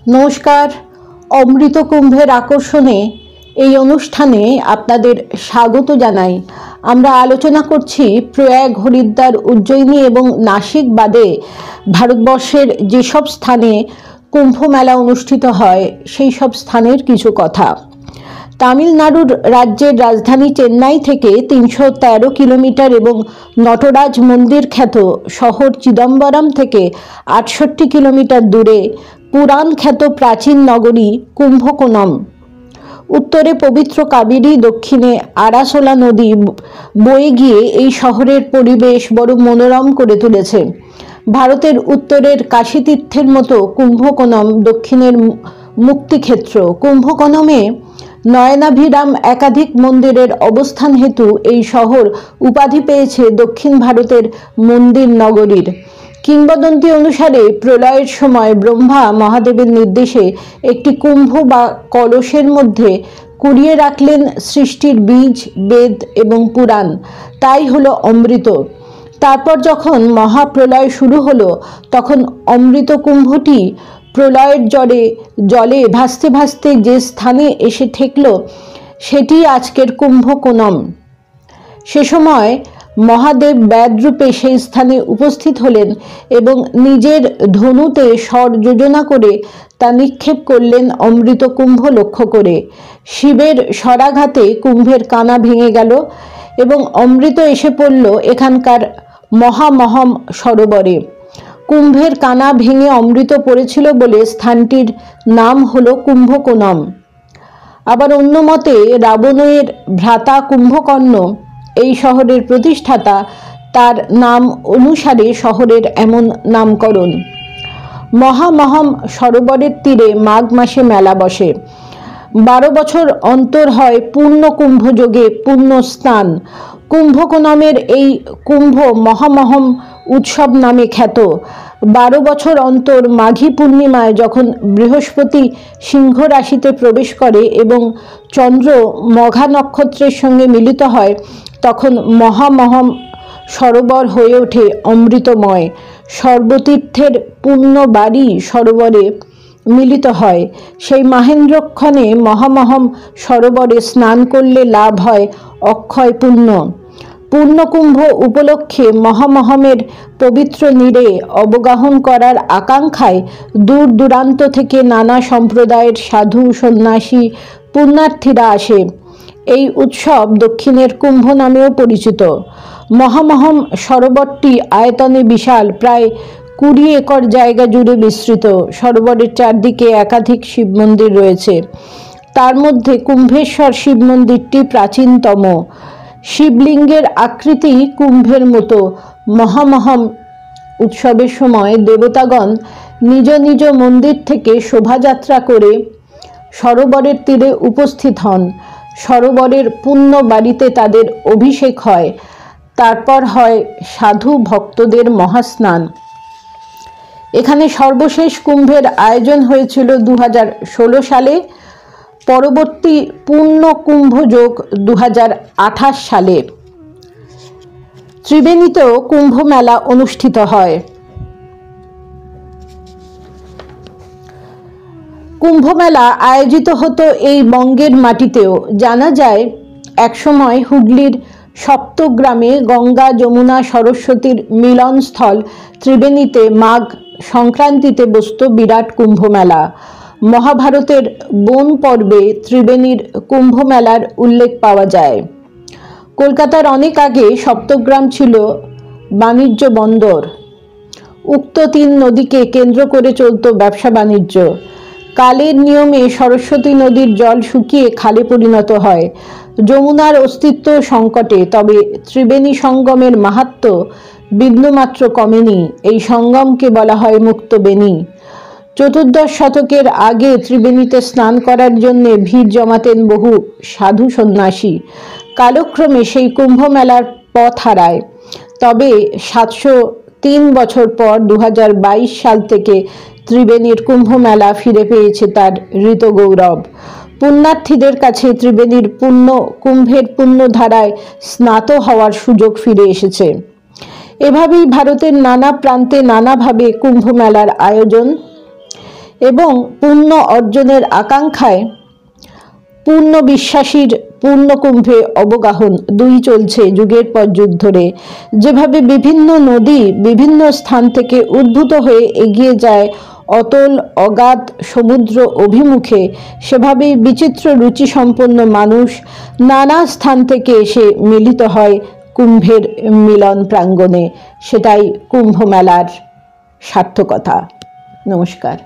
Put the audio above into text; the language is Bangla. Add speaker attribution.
Speaker 1: নমস্কার। অমৃত কুম্ভের আকর্ষণে এই অনুষ্ঠানে আপনাদের স্বাগত জানাই। আমরা আলোচনা করছি প্রয়াগ, হরিদ্বার, উজ্জয়িনী এবং নাসিক বাদে ভারতবর্ষের যেসব স্থানে কুম্ভ মেলা অনুষ্ঠিত হয় সেই সব স্থানের কিছু কথা। তামিলনাড়ুর রাজ্যের রাজধানী চেন্নাই থেকে ৩১৩ কিলোমিটার এবং নটরাজ মন্দির খ্যাত শহর চিদম্বরম থেকে ৬৮ কিলোমিটার দূরে পুরাণ খ্যাত প্রাচীন নগরী কুম্ভকোণম। উত্তরে পবিত্র কাবেরী, দক্ষিণে আরাসোলা নদী বয়ে গিয়ে এই শহরের পরিবেশ বড় মনোরম করে তুলেছে। ভারতের উত্তরের কাশীতীর্থের মতো কুম্ভকোণম দক্ষিণের মুক্তিক্ষেত্র। কুম্ভকোণমে নয়নাভিরাম একাধিক মন্দিরের অবস্থান হেতু এই শহর উপাধি পেয়েছে দক্ষিণ ভারতের মন্দির নগরীর। কিংবদন্তি অনুসারে প্রলয়ের সময় ব্রহ্মা মহাদেবের নির্দেশে একটি কুম্ভ বা কলসের মধ্যে কুড়িয়ে রাখলেন সৃষ্টির বীজ, বেদ এবং পুরাণ, তাই হলো অমৃত। তারপর যখন মহাপ্রলয় শুরু হলো তখন অমৃত কুম্ভটি প্রলয়ের জলে ভাসতে ভাসতে যে স্থানে এসে ঠেকল সেটি আজকের কুম্ভকোণম। সে সময় মহাদেব ব্যাদরূপে সেই স্থানে উপস্থিত হলেন এবং নিজের ধনুতে স্বর যোজনা করে তা নিক্ষেপ করলেন অমৃত কুম্ভ লক্ষ্য করে। শিবের স্বরাঘাতে কুম্ভের কানা ভেঙে গেল এবং অমৃত এসে পড়ল এখানকার মহামহম সরোবরে। কুম্ভের কানা ভেঙে অমৃত পড়েছিল বলে স্থানটির নাম হলো কুম্ভকোণম। আবার অন্য মতে রাবণের ভ্রাতা কুম্ভকর্ণ এই শহরের প্রতিষ্ঠাতা, তার নাম অনুসারে শহরের এমন নামকরণ। মহামহম সরোবরের তীরে মাঘ মাসে মেলা বসে। 12 বছর অন্তর হয় পূর্ণ কুম্ভযোগে পূর্ণ স্নান। কুম্ভকোণমের এই কুম্ভ মহামহম উৎসব নামে খ্যাত। 12 বছর অন্তর মাঘী পূর্ণিমায় যখন বৃহস্পতি সিংহ রাশিতে প্রবেশ করে এবং চন্দ্র মঘা নক্ষত্রের সঙ্গে মিলিত হয় তখন মহামহম সরোবর হয়ে ওঠে অমৃতময়। সর্বতীর্থের পূর্ণ বাড়ি সরোবরে মিলিত হয়। সেই মাহেন্দ্রক্ষণে মহামহম সরোবরে স্নান করলে লাভ হয় অক্ষয় পুণ্য। পূর্ণকুম্ভ উপলক্ষে মহামহমের পবিত্র নীরে অবগাহন করার আকাঙ্ক্ষায় দূর দূরান্ত থেকে নানা সম্প্রদায়ের সাধু, সন্ন্যাসী, পুণ্যার্থীরা আসে। এই উৎসব দক্ষিণের কুম্ভ নামেও পরিচিত। মহামহম সরোবরটি আয়তনে বিশাল, প্রায় 20 একর জায়গা জুড়ে বিস্তৃত। সরোবরের চারদিকে একাধিক শিব মন্দির রয়েছে। তার মধ্যে কুম্ভেশ্বর শিব মন্দিরটি প্রাচীনতম। শিবলিঙ্গের আকৃতি কুম্ভের মতো। মহামহম উৎসবের সময় দেবতাগণ নিজ নিজ মন্দির থেকে শোভাযাত্রা করে সরোবরের তীরে উপস্থিত হন। সরোবরের পুণ্য বাড়িতে তাদের অভিষেক হয়। তারপর হয় সাধু ভক্তদের মহাস্নান। এখানে সর্বশেষ কুম্ভের আয়োজন হয়েছিল 2016 সালে। পরবর্তী পূর্ণ কুম্ভযোগ 2028 সালে। ত্রিবেণীতেও কুম্ভ মেলা অনুষ্ঠিত হয়। কুম্ভ মেলা আয়োজিত হতো এই বঙ্গের মাটিতেও। জানা যায় একসময় হুগলির সপ্তগ্রামে গঙ্গা, যমুনা, সরস্বতীর মিলনস্থল ত্রিবেণীতে মাঘ সংক্রান্তিতে বসত বিরাট কুম্ভ মেলা। মহাভারতের বন পর্বে ত্রিবেণীর কুম্ভ মেলার উল্লেখ পাওয়া যায়। কলকাতার অনেক আগে সপ্তগ্রাম ছিল বাণিজ্য বন্দর। উক্ত 3 নদীকে কেন্দ্র করে চলত ব্যবসা বাণিজ্য। কালের নিয়মে সরস্বতী নদীর জল শুকিয়ে খালে পরিণত হয়। যমুনার অস্তিত্ব সংকটে, তবে ত্রিবেণী সঙ্গমের মাহাত্ম্য বিন্দুমাত্র কমেনি। এই সঙ্গমকে বলা হয় মুক্তবেণী। 14দশ শতকের আগে ত্রিবেণীতে স্নান করার জন্য ভিড় জমাতেন বহু সাধু সন্ন্যাসী। কালক্রমে সেই কুম্ভ মেলার পথ হারায়। তবে 703 বছর পর 2022 সাল থেকে ত্রিবেণীর কুম্ভ মেলা ফিরে পেয়েছে তার ঋতগৌরব। পুণ্যার্থীদের কাছে ত্রিবেণীর কুম্ভের পুণ্যধারায় স্নাত হওয়ার সুযোগ ফিরে এসেছে। এভাবেই ভারতের নানা প্রান্তে নানাভাবে কুম্ভ মেলার আয়োজন। এবং পুণ্য অর্জনের আকাঙ্ক্ষায় পূর্ণ বিশ্বাসীর পূর্ণকুম্ভে অবগাহন দুই চলছে যুগের পর যুগ ধরে। যেভাবে বিভিন্ন নদী বিভিন্ন স্থান থেকে উদ্ভূত হয়ে এগিয়ে যায় অতল অগাধ সমুদ্র অভিমুখে, সেভাবেই বিচিত্র রুচিসম্পন্ন মানুষ নানা স্থান থেকে এসে মিলিত হয় কুম্ভের মিলন প্রাঙ্গণে। সেটাই কুম্ভ মেলার সার্থকতা। নমস্কার।